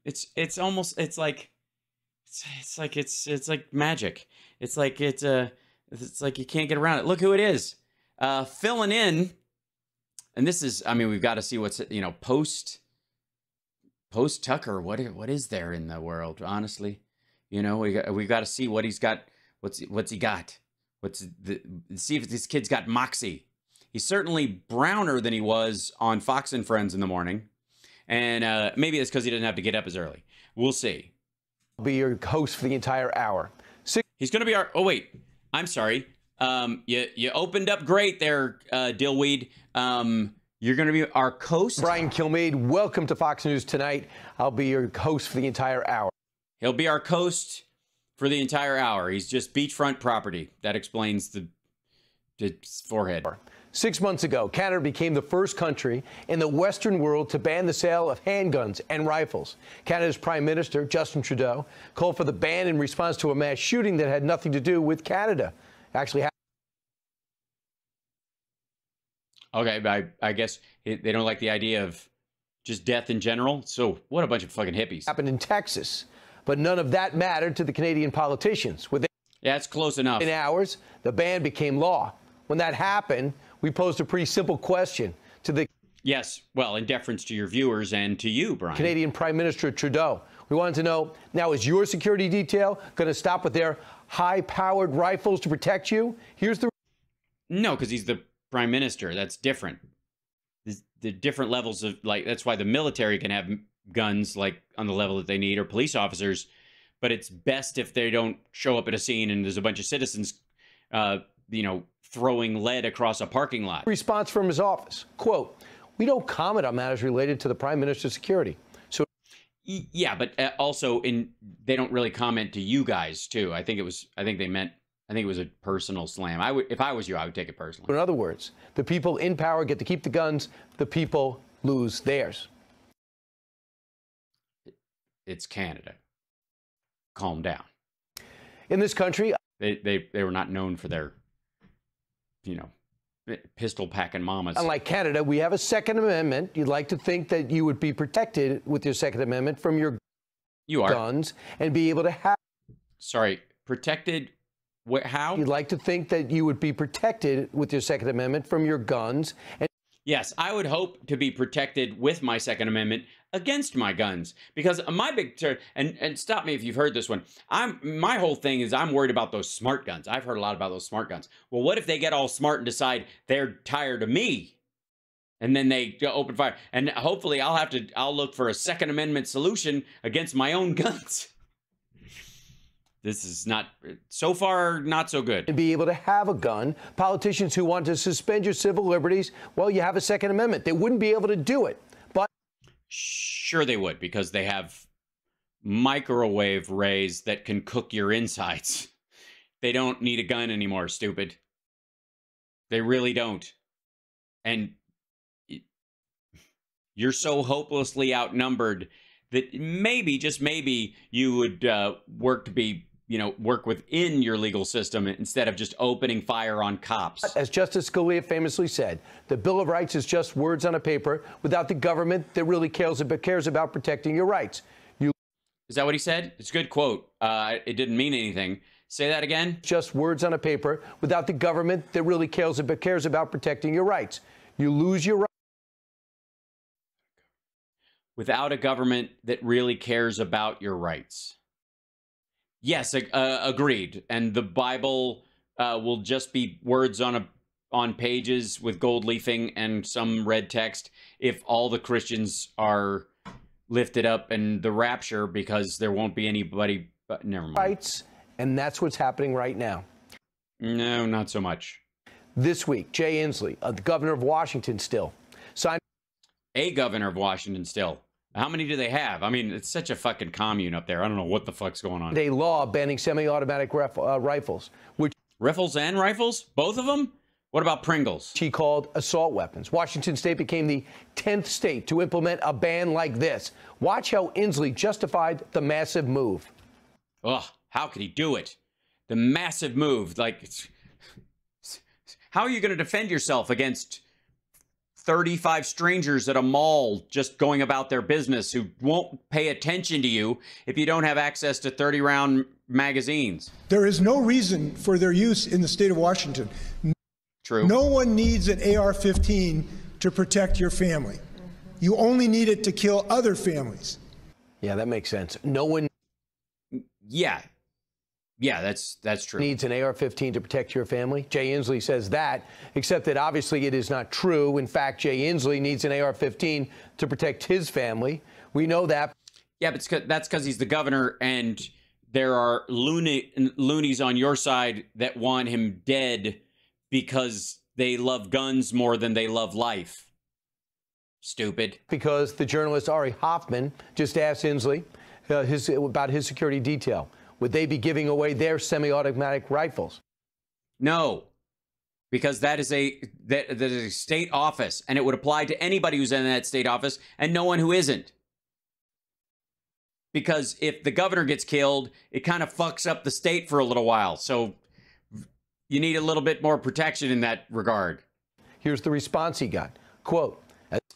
It's almost it's like it's like magic. It's like it's like you can't get around it. Look who it is. Filling in, and this is, I mean, we've got to see what's, you know, post Tucker. What is there in the world, honestly? You know, we got to see what he's got. What's he got? See if this kid's got moxie. He's certainly browner than he was on Fox and Friends in the morning. And maybe it's because he didn't have to get up as early. We'll see. I'll be your host for the entire hour. He's going to be our... Oh, wait. I'm sorry. You opened up great there, Dillweed. You're going to be our host. Brian Kilmeade, welcome to Fox News Tonight. I'll be your host for the entire hour. He'll be our host for the entire hour. He's just beachfront property. That explains the forehead. 6 months ago, Canada became the first country in the Western world to ban the sale of handguns and rifles. Canada's Prime Minister, Justin Trudeau, called for the ban in response to a mass shooting that had nothing to do with Canada. Okay, I guess they don't like the idea of just death in general. So what a bunch of fucking hippies. Happened in Texas, but none of that mattered to the Canadian politicians. Within it's close enough. hours, the ban became law. When that happened, we posed a pretty simple question to the Yes, well, in deference to your viewers and to you, Brian. Canadian Prime Minister Trudeau. We wanted to know, now is your security detail going to stop with their high-powered rifles to protect you? Here's the... No, because he's the Prime Minister. That's different. The different levels of, like, that's why the military can have guns, like, on the level that they need, or police officers, but it's best if they don't show up at a scene and there's a bunch of citizens, you know, throwing lead across a parking lot. Response from his office, quote, "We don't comment on matters related to the Prime Minister's security." So, yeah, but also they don't really comment to you guys too. I think it was a personal slam. If I was you, I would take it personally. In other words, the people in power get to keep the guns, the people lose theirs. It's Canada. Calm down. In this country, they were not known for their, you know, pistol packing mamas. Unlike Canada, we have a Second Amendment. You'd like to think that you would be protected with your Second Amendment from your guns and be able to have... Sorry, protected... How? You'd like to think that you would be protected with your Second Amendment from your guns. And yes, I would hope to be protected with my Second Amendment against my guns, because my big and stop me if you've heard this one. My whole thing is I'm worried about those smart guns. I've heard a lot about those smart guns. Well, what if they get all smart and decide they're tired of me, and then they open fire? And hopefully I'll look for a Second Amendment solution against my own guns. This is not, so far, not so good. And be able to have a gun. Politicians who want to suspend your civil liberties, well, you have a Second Amendment. They wouldn't be able to do it. But sure they would, because they have microwave rays that can cook your insides. They don't need a gun anymore, stupid. They really don't. And you're so hopelessly outnumbered that maybe, just maybe, you would work within your legal system instead of just opening fire on cops. As Justice Scalia famously said, the Bill of Rights is just words on a paper without the government that really cares about protecting your rights. Is that what he said? It's a good quote. It didn't mean anything. Say that again. Just words on a paper without the government that really cares about protecting your rights. You lose your rights. Without a government that really cares about your rights. Yes, agreed. And the Bible will just be words on pages with gold leafing and some red text if all the Christians are lifted up in the rapture, because there won't be anybody. But never mind. Rights, and that's what's happening right now. No, not so much. This week, Jay Inslee, the governor of Washington, still signed. A governor of Washington still. How many do they have? I mean, it's such a fucking commune up there. I don't know what the fuck's going on. A law banning semi-automatic rifles, which... Rifles and rifles? Both of them? What about Pringles? She called assault weapons. Washington state became the 10th state to implement a ban like this. Watch how Inslee justified the massive move. Ugh, how could he do it? The massive move. Like, how are you going to defend yourself against 35 strangers at a mall just going about their business who won't pay attention to you if you don't have access to 30-round magazines. There is no reason for their use in the state of Washington. True. No one needs an AR-15 to protect your family. You only need it to kill other families. Yeah, that makes sense. No one that's true. needs an AR-15 to protect your family. Jay Inslee says that, except that obviously it is not true. In fact, Jay Inslee needs an AR-15 to protect his family. We know that. Yeah, but that's because he's the governor, and there are loonies on your side that want him dead because they love guns more than they love life. Stupid. Because the journalist Ari Hoffman just asked Inslee about his security detail. Would they be giving away their semi-automatic rifles? No, because that is a state office, and it would apply to anybody who's in that state office and no one who isn't. Because if the governor gets killed, it kind of fucks up the state for a little while. So you need a little bit more protection in that regard. Here's the response he got. Quote,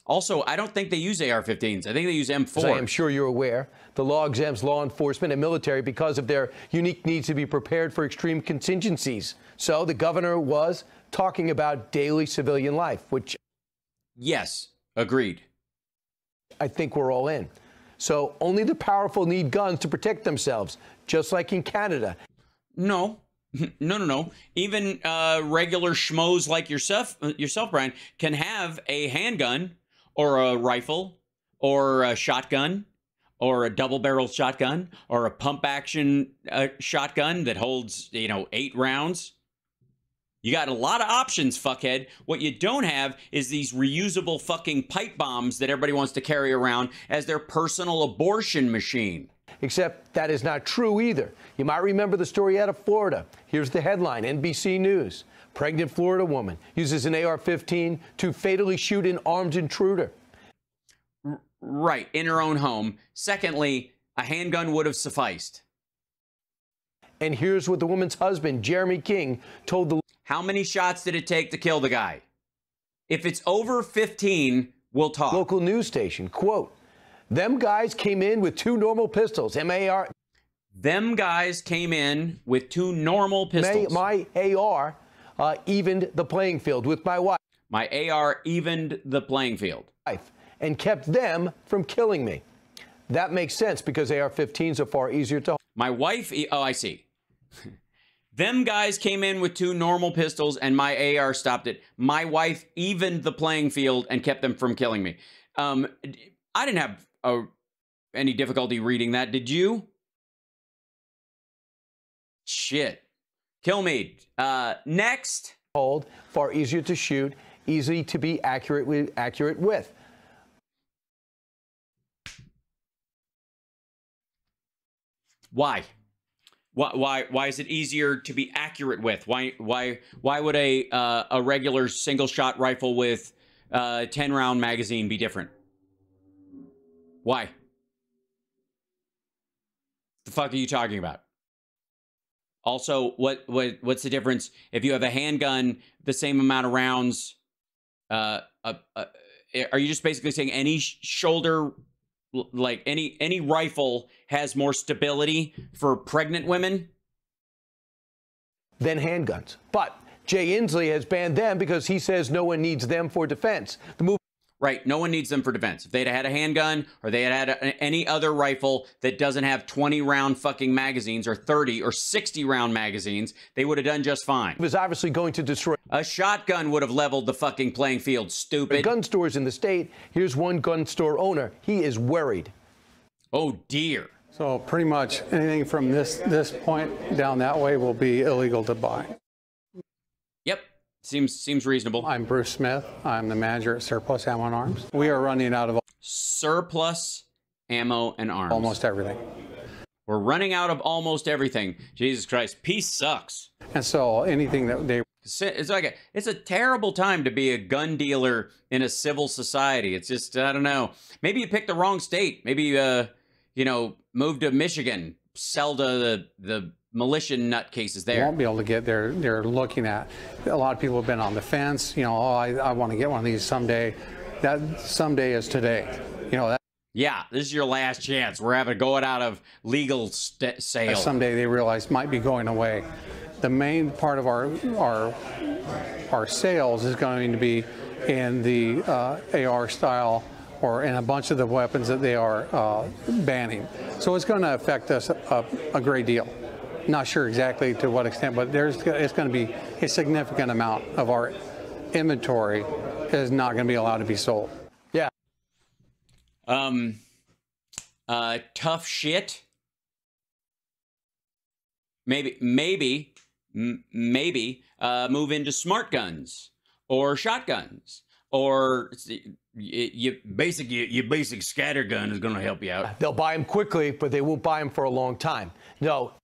also, I don't think they use AR-15s. I think they use M4. as I am sure you're aware, the law exempts law enforcement and military because of their unique needs to be prepared for extreme contingencies. So the governor was talking about daily civilian life, which... Yes, agreed. I think we're all in. So only the powerful need guns to protect themselves, just like in Canada. No. No. Even regular schmoes like yourself, Brian, can have a handgun or a rifle or a shotgun or a double-barreled shotgun or a pump-action shotgun that holds, 8 rounds. You got a lot of options, fuckhead. What you don't have is these reusable fucking pipe bombs that everybody wants to carry around as their personal abortion machine. Except that is not true either. You might remember the story out of Florida. Here's the headline, NBC News. Pregnant Florida woman uses an AR-15 to fatally shoot an armed intruder. Right, in her own home. Secondly, a handgun would have sufficed. And here's what the woman's husband, Jeremy King, told the... How many shots did it take to kill the guy? If it's over 15, we'll talk. Local news station, quote, them guys came in with 2 normal pistols, M-A-R... Them guys came in with 2 normal pistols. My AR evened the playing field with my wife. My AR evened the playing field. And kept them from killing me. That makes sense because AR-15s are far easier to... My wife... Oh, I see. Them guys came in with 2 normal pistols and my AR stopped it. My wife evened the playing field and kept them from killing me. I didn't have any difficulty reading that. Did you? Shit. Kilmeade. Next. Hold, far easier to shoot, easy to be accurate with. Why? Why is it easier to be accurate with? Why would a regular single shot rifle with 10-round magazine be different? Why? The fuck are you talking about? Also, what's the difference if you have a handgun, the same amount of rounds? Are you just basically saying any shoulder, like any rifle has more stability for pregnant women than handguns? But Jay Inslee has banned them because he says no one needs them for defense. Right, no one needs them for defense. If they'd had a handgun or they had any other rifle that doesn't have 20-round fucking magazines or 30 or 60-round magazines, they would have done just fine. He was obviously going to destroy... A shotgun would have leveled the fucking playing field, stupid. Gun stores in the state. Here's one gun store owner. He is worried. Oh, dear. So pretty much anything from this point down that way will be illegal to buy. Yep. Seems reasonable. I'm Bruce Smith. I'm the manager at Surplus Ammo and Arms. We are running out of Surplus Ammo and Arms. Almost everything. We're running out of almost everything. Jesus Christ, peace sucks. And so anything that they... It's a terrible time to be a gun dealer in a civil society. It's just, I don't know. Maybe you picked the wrong state. Maybe, move to Michigan, sell to the militia nutcases They there. won't be able to get there. They're looking at, a lot of people have been on the fence, you know, oh, I want to get one of these someday. That someday is today. You know, that Yeah, this is your last chance. We're having to go out of legal sale. someday they realize might be going away. The main part of our sales is going to be in the AR style or in a bunch of the weapons that they are banning. So it's going to affect us a great deal. Not sure exactly to what extent, but it's going to be a significant amount of our inventory is not going to be allowed to be sold. Yeah. Tough shit. Maybe move into smart guns or shotguns or your basic scattergun is going to help you out. They'll buy them quickly, but they won't buy them for a long time. No.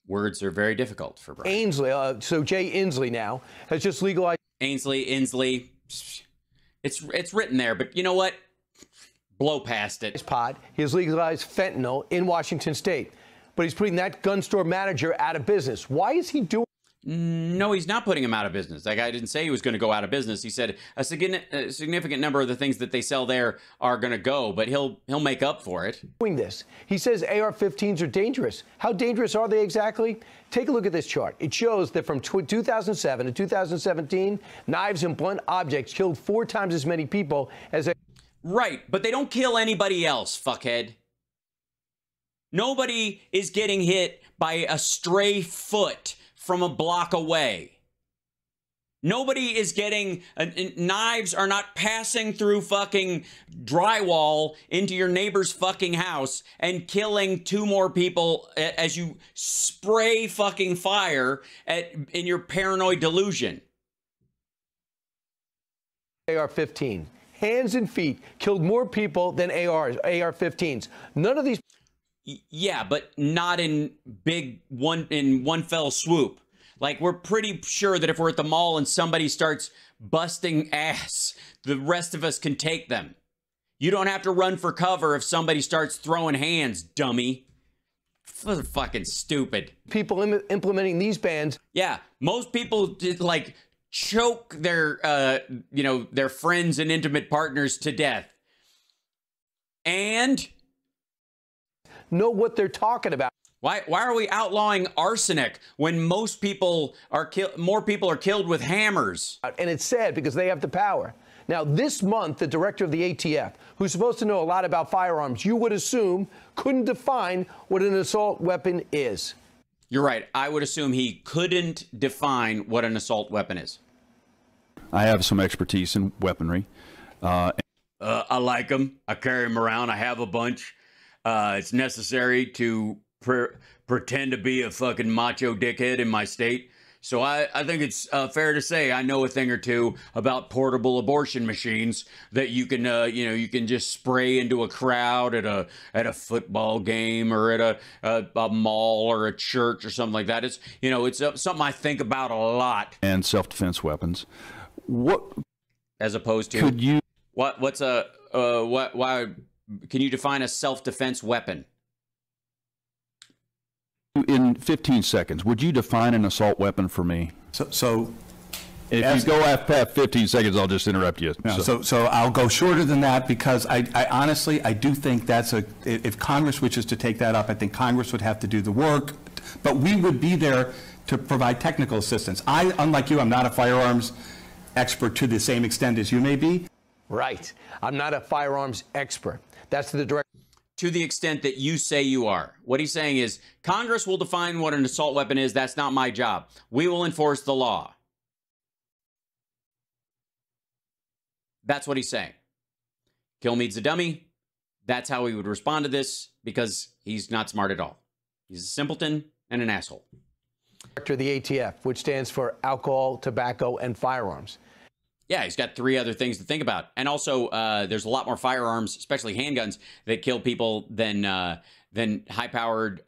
Words are very difficult for Brian. Ainsley, so Jay Inslee now has just legalized. Inslee. It's written there, but you know what? Blow past it. Pot. He has legalized fentanyl in Washington State, but he's putting that gun store manager out of business. Why is he doing? No, he's not putting him out of business. That guy didn't say he was going to go out of business. He said a significant number of the things that they sell there are going to go, but he'll make up for it. Doing this. He says AR-15s are dangerous. How dangerous are they exactly? Take a look at this chart. It shows that from 2007 to 2017, knives and blunt objects killed 4 times as many people as a... Right, but they don't kill anybody else, fuckhead. Nobody is getting hit by a stray foot from a block away. Nobody is getting, knives are not passing through fucking drywall into your neighbor's fucking house and killing 2 more people as you spray fucking fire in your paranoid delusion. AR-15. Hands and feet killed more people than AR-15s. None of these... Yeah, but not in one fell swoop. Like, we're pretty sure that if we're at the mall and somebody starts busting ass, the rest of us can take them. You don't have to run for cover if somebody starts throwing hands, dummy. Fucking stupid. People implementing these bans. Yeah, most people did, like, choke their, their friends and intimate partners to death. And... know what they're talking about. Why are we outlawing arsenic when most people are more people are killed with hammers? And it's sad because they have the power. Now, this month, the director of the ATF, who's supposed to know a lot about firearms, you would assume couldn't define what an assault weapon is. You're right. I would assume he couldn't define what an assault weapon is. I have some expertise in weaponry. I like them. I carry them around. I have a bunch. It's necessary to pretend to be a fucking macho dickhead in my state. So I think it's fair to say I know a thing or two about portable abortion machines that you can you can just spray into a crowd at a football game or at a mall or a church or something like that. It's it's something I think about a lot. And self-defense weapons. What as opposed to could you? What's a why? Can you define a self-defense weapon? In 15 seconds, would you define an assault weapon for me? So if you go past 15 seconds, I'll just interrupt you. No, so I'll go shorter than that because I honestly do think that's if Congress wishes to take that up, I think Congress would have to do the work, but we would be there to provide technical assistance. Unlike you, I'm not a firearms expert to the same extent as you may be. Right. I'm not a firearms expert. That's the director. To the extent that you say you are. What he's saying is, Congress will define what an assault weapon is. That's not my job. We will enforce the law. That's what he's saying. Kilmeade's a dummy. That's how he would respond to this because he's not smart at all. He's a simpleton and an asshole. Director of the ATF, which stands for Alcohol, Tobacco, and Firearms. Yeah, he's got 3 other things to think about. And also, there's a lot more firearms, especially handguns, that kill people than high-powered,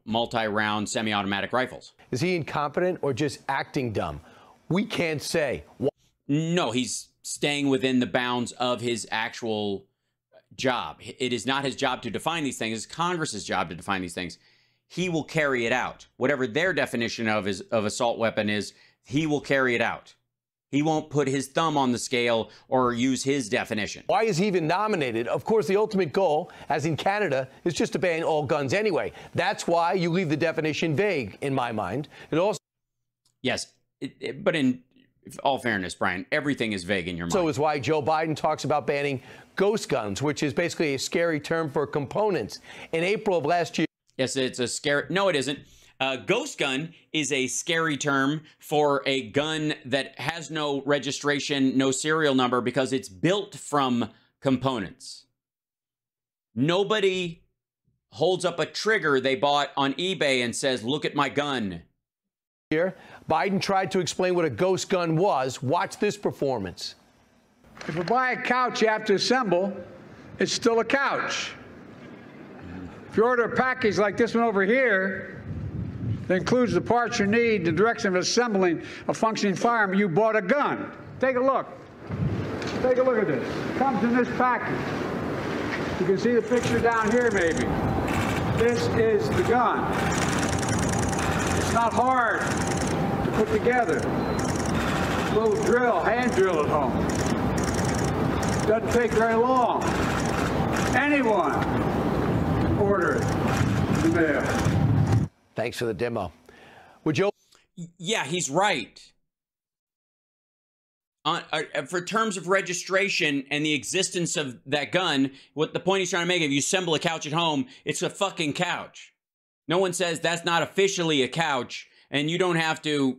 multi-round semi-automatic rifles. Is he incompetent or just acting dumb? We can't say. No, he's staying within the bounds of his actual job. It is not his job to define these things. It's Congress's job to define these things. He will carry it out. Whatever their definition of assault weapon is, he will carry it out. He won't put his thumb on the scale or use his definition. Why is he even nominated? Of course, the ultimate goal, as in Canada, is just to ban all guns anyway. That's why you leave the definition vague, in my mind. It also... Yes, but in all fairness, Brian, everything is vague in your mind. So is why Joe Biden talks about banning ghost guns, which is basically a scary term for components. In April of last year... Yes, it's a scary... No, it isn't. Ghost gun is a scary term for a gun that has no registration, no serial number, because it's built from components. Nobody holds up a trigger they bought on eBay and says, look at my gun. Here, Biden tried to explain what a ghost gun was. Watch this performance. If you buy a couch you have to assemble, it's still a couch. If you order a package like this one over here, that includes the parts you need, the direction of assembling a functioning firearm, you bought a gun. Take a look. Take a look at this. It comes in this package. You can see the picture down here, maybe. This is the gun. It's not hard to put together. A little drill, hand drill at home. Doesn't take very long. Anyone can order it in the mail. Thanks for the demo. Would Joe... Yeah, he's right. For terms of registration and the existence of that gun, what the point he's trying to make, if you assemble a couch at home, it's a fucking couch. No one says that's not officially a couch, and you don't have to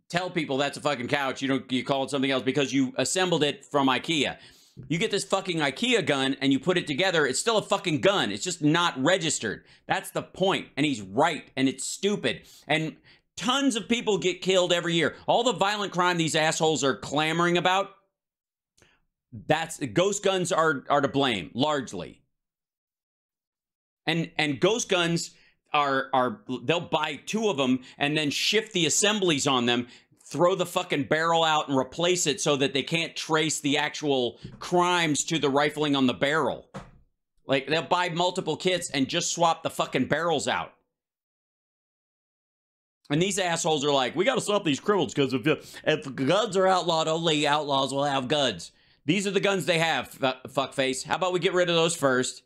tell people that's a fucking couch. You call it something else because you assembled it from IKEA. You get this fucking IKEA gun and you put it together, it's still a fucking gun. It's just not registered. That's the point. And he's right. And it's stupid. And tons of people get killed every year. All the violent crime these assholes are clamoring about, ghost guns are to blame, largely. And ghost guns they'll buy 2 of them and then shift the assemblies on them, throw the fucking barrel out and replace it so that they can't trace the actual crimes to the rifling on the barrel. Like, they'll buy multiple kits and just swap the fucking barrels out. And these assholes are like, we got to stop these criminals because if guns are outlawed, only outlaws will have guns. These are the guns they have, fuckface. How about we get rid of those first?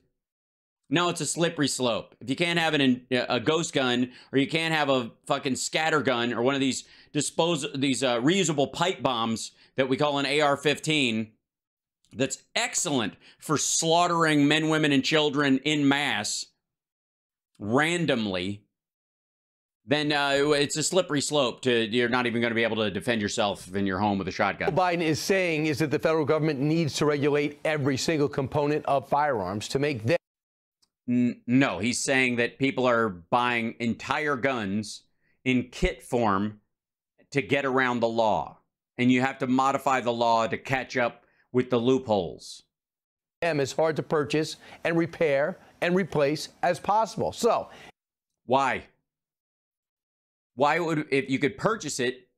No, it's a slippery slope. If you can't have a ghost gun, or you can't have a fucking scatter gun, or one of these reusable pipe bombs that we call an AR-15, that's excellent for slaughtering men, women, and children in mass, randomly, then it's a slippery slope you're not even going to be able to defend yourself in your home with a shotgun. What Biden is saying is that the federal government needs to regulate every single component of firearms to make them... No, he's saying that people are buying entire guns in kit form to get around the law. And you have to modify the law to catch up with the loopholes. As hard to purchase and repair and replace as possible. So, why? Why would, if you could purchase it,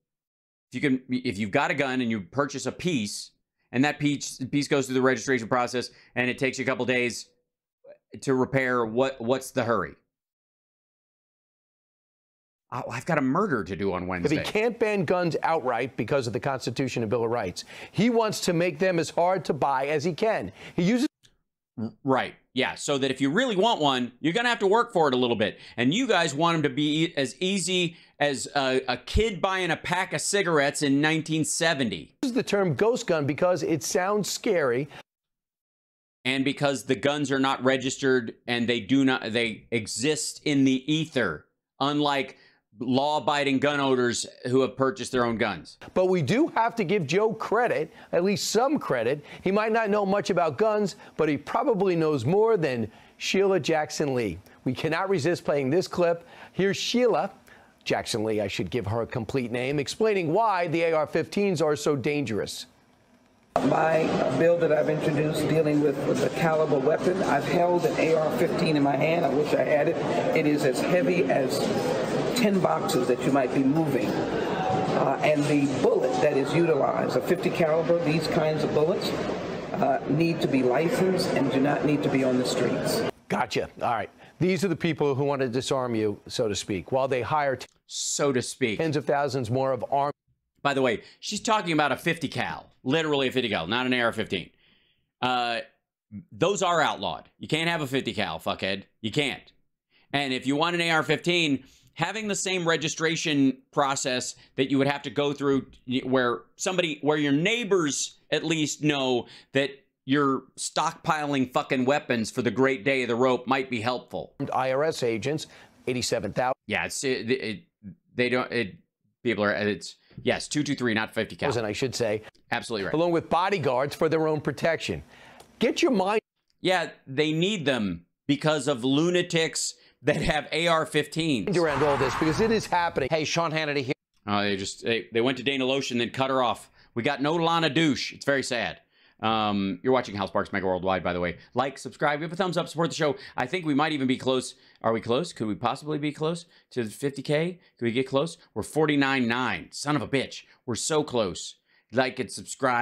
if you've got a gun and you purchase a piece, and that piece goes through the registration process, and it takes you a couple days to repair, what's the hurry? I've got a murder to do on Wednesday. If he can't ban guns outright because of the Constitution and Bill of Rights, he wants to make them as hard to buy as he can. He uses... Right. Yeah. So that if you really want one, you're going to have to work for it a little bit. And you guys want them to be as easy as a kid buying a pack of cigarettes in 1970. This is the term ghost gun because it sounds scary. And because the guns are not registered and they exist in the ether, unlike law-abiding gun owners who have purchased their own guns. But we do have to give Joe credit, at least some credit. He might not know much about guns, but he probably knows more than Sheila Jackson Lee. We cannot resist playing this clip. Here's Sheila Jackson Lee, I should give her a complete name, explaining why the AR-15s are so dangerous. My bill that I've introduced dealing with the caliber weapon, I've held an AR-15 in my hand. I wish I had it. It is as heavy as 10 boxes that you might be moving. And the bullet that is utilized, a 50 caliber, these kinds of bullets, need to be licensed and do not need to be on the streets. Gotcha. All right. These are the people who want to disarm you, so to speak, while they hire so to speak, tens of thousands more of armed. By the way, she's talking about a 50 cal, literally a 50 cal, not an AR-15. Those are outlawed. You can't have a 50 cal, fuckhead. You can't. And if you want an AR-15, having the same registration process that you would have to go through where your neighbors at least know that you're stockpiling fucking weapons for the great day of the rope might be helpful. IRS agents, 87,000. Yeah, it's yes, 223, not 50 cal. I should say. Absolutely right. Along with bodyguards for their own protection. Get your mind. Yeah, they need them because of lunatics that have AR-15s. Around all this, because it is happening. Hey, Sean Hannity here. They went to Dana Lotion, then cut her off. We got no Lana Douche. It's very sad. You're watching Hal Sparks Mega Worldwide, by the way. Like, subscribe, give a thumbs up, support the show. I think we might even be close. Are we close? Could we possibly be close to 50K? Could we get close? We're 49.9. Son of a bitch. We're so close. Like and subscribe.